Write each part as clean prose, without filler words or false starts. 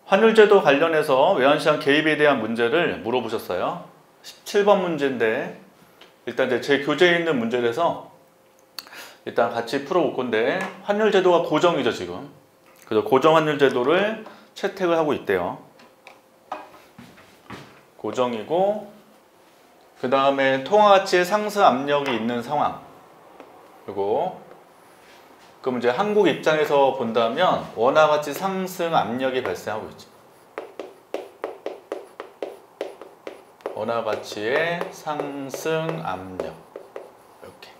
환율제도 관련해서 외환시장 개입에 대한 문제를 물어보셨어요. 17번 문제인데 일단 이제 제 교재에 있는 문제라서 일단 같이 풀어볼 건데, 환율제도가 고정이죠 지금. 그래서 고정환율제도를 채택을 하고 있대요. 고정이고, 그 다음에 통화가치의 상승 압력이 있는 상황. 그리고 그럼 이제 한국 입장에서 본다면 원화가치 상승 압력이 발생하고 있죠. 원화가치의 상승 압력. 이렇게.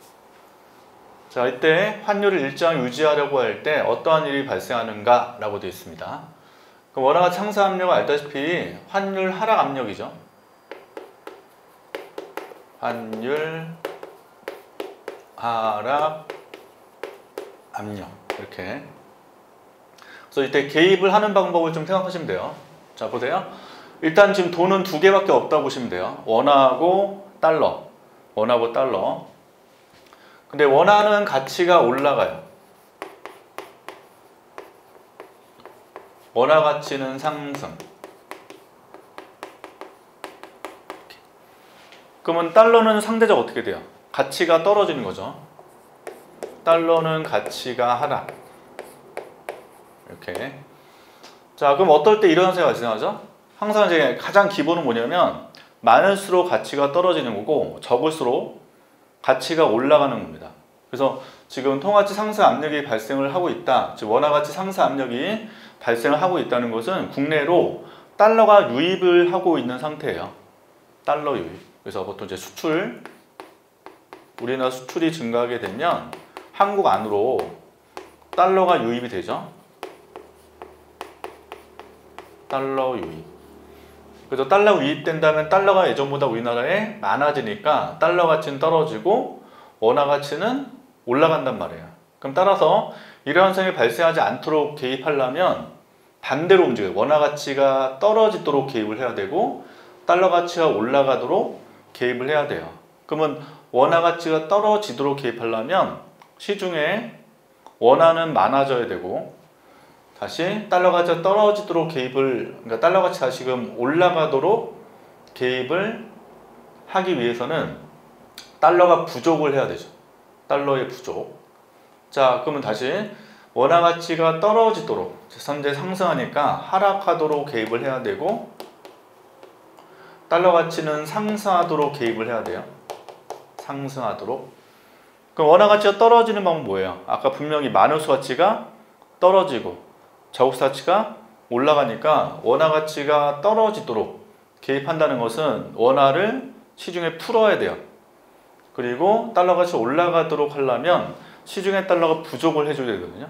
자, 이때 환율을 일정 유지하려고 할 때 어떠한 일이 발생하는가 라고 되어 있습니다. 그럼 원화가치 상승 압력은 알다시피 환율 하락 압력이죠. 환율 하락 압력. 이렇게. 그래서 이때 개입을 하는 방법을 좀 생각하시면 돼요. 자, 보세요. 일단 지금 돈은 두 개밖에 없다고 보시면 돼요. 원화하고 달러. 원화하고 달러. 근데 원화는 가치가 올라가요. 원화 가치는 상승. 그러면 달러는 상대적 어떻게 돼요? 가치가 떨어지는 거죠. 달러는 가치가 하락. 이렇게. 자, 그럼 어떨 때 이런 현상이 발생하죠? 항상 이제 가장 기본은 뭐냐면 많을수록 가치가 떨어지는 거고 적을수록 가치가 올라가는 겁니다. 그래서 지금 통화가치 상승 압력이 발생을 하고 있다. 즉 원화가치 상승 압력이 발생을 하고 있다는 것은 국내로 달러가 유입을 하고 있는 상태예요. 달러 유입. 그래서 보통 이제 수출, 우리나라 수출이 증가하게 되면 한국 안으로 달러가 유입이 되죠. 달러 유입. 그래서 달러 유입된다면 달러가 예전보다 우리나라에 많아지니까 달러 가치는 떨어지고 원화 가치는 올라간단 말이에요. 그럼 따라서 이러한 현상이 발생하지 않도록 개입하려면 반대로 움직여요. 원화 가치가 떨어지도록 개입을 해야 되고 달러 가치가 올라가도록 개입을 해야 돼요. 그러면 원화 가치가 떨어지도록 개입하려면 시중에 원화는 많아져야 되고 다시 달러 가치가 떨어지도록 개입을, 그러니까 달러 가치가 지금 올라가도록 개입을 하기 위해서는 달러가 부족을 해야 되죠. 달러의 부족. 자, 그러면 다시 원화 가치가 떨어지도록, 현재 상승하니까 하락하도록 개입을 해야 되고 달러 가치는 상승하도록 개입을 해야 돼요. 상승하도록. 그럼 원화 가치가 떨어지는 방법은 뭐예요? 아까 분명히 마이너스 가치가 떨어지고 저국수 가치가 올라가니까 원화 가치가 떨어지도록 개입한다는 것은 원화를 시중에 풀어야 돼요. 그리고 달러 가치가 올라가도록 하려면 시중에 달러가 부족을 해줘야 되거든요.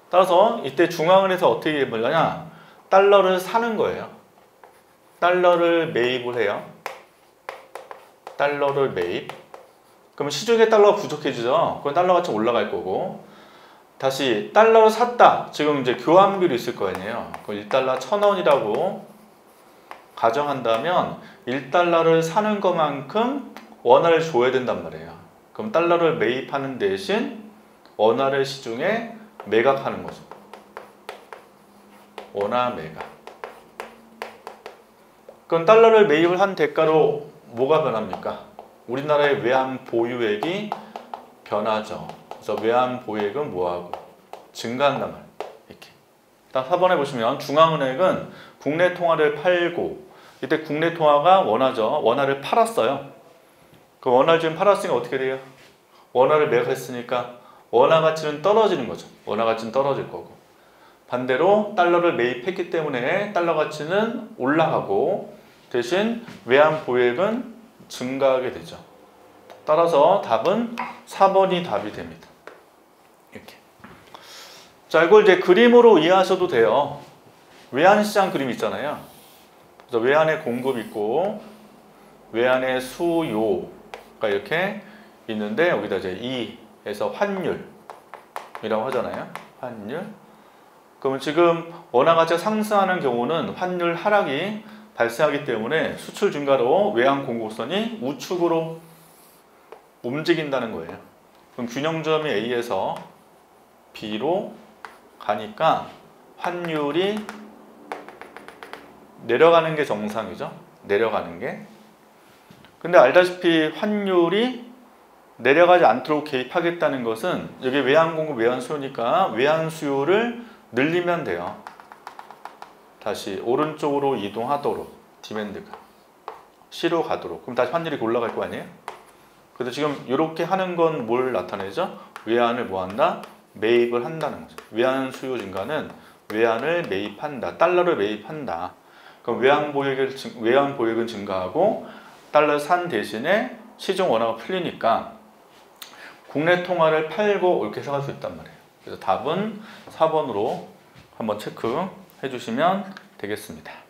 따라서 이때 중앙은행에서 어떻게 해보려냐? 달러를 사는 거예요. 달러를 매입을 해요. 달러를 매입. 그러면 시중에 달러가 부족해지죠. 그럼 달러 가치가 올라갈 거고 다시 달러를 샀다. 지금 이제 교환비율이 있을 거 아니에요. 그럼 1달러 1,000원이라고 가정한다면 1달러를 사는 것만큼 원화를 줘야 된단 말이에요. 그럼 달러를 매입하는 대신 원화를 시중에 매각하는 거죠. 원화 매각. 그럼 달러를 매입을 한 대가로 뭐가 변합니까? 우리나라의 외환 보유액이 변하죠. 그래서 외환 보유액은 뭐하고? 증가한단 말이에요. 이렇게. 딱 4번에 보시면 중앙은행은 국내 통화를 팔고, 이때 국내 통화가 원화죠. 원화를 팔았어요. 그 원화를 지금 팔았으니까 어떻게 돼요? 원화를 매각했으니까 원화 가치는 떨어지는 거죠. 원화 가치는 떨어질 거고. 반대로 달러를 매입했기 때문에 달러 가치는 올라가고 대신 외환 보유액은 증가하게 되죠. 따라서 답은 4번이 답이 됩니다. 이렇게. 자, 이걸 이제 그림으로 이해하셔도 돼요. 외환시장 그림 있잖아요. 그래서 외환의 공급 있고 외환의 수요가 이렇게 있는데 여기다 이제 E에서 환율이라고 하잖아요. 환율. 그러면 지금 원화 가치가 상승하는 경우는 환율 하락이 발생하기 때문에 수출 증가로 외환 공급선이 우측으로 움직인다는 거예요. 그럼 균형점이 A에서 B로 가니까 환율이 내려가는 게 정상이죠. 내려가는 게. 근데 알다시피 환율이 내려가지 않도록 개입하겠다는 것은 여기 외환 공급, 외환 수요니까 외환 수요를 늘리면 돼요. 다시 오른쪽으로 이동하도록 디맨드가 C로 가도록. 그럼 다시 환율이 올라갈 거 아니에요? 그래서 지금 이렇게 하는 건 뭘 나타내죠? 외환을 뭐 한다? 매입을 한다는 거죠. 외환 수요 증가는 외환을 매입한다. 달러를 매입한다. 그럼 외환 보유액은 증가하고 달러 산 대신에 시중 원화가 풀리니까 국내 통화를 팔고 이렇게 해석할 수 있단 말이에요. 그래서 답은 4번으로 한번 체크해 주시면 되겠습니다.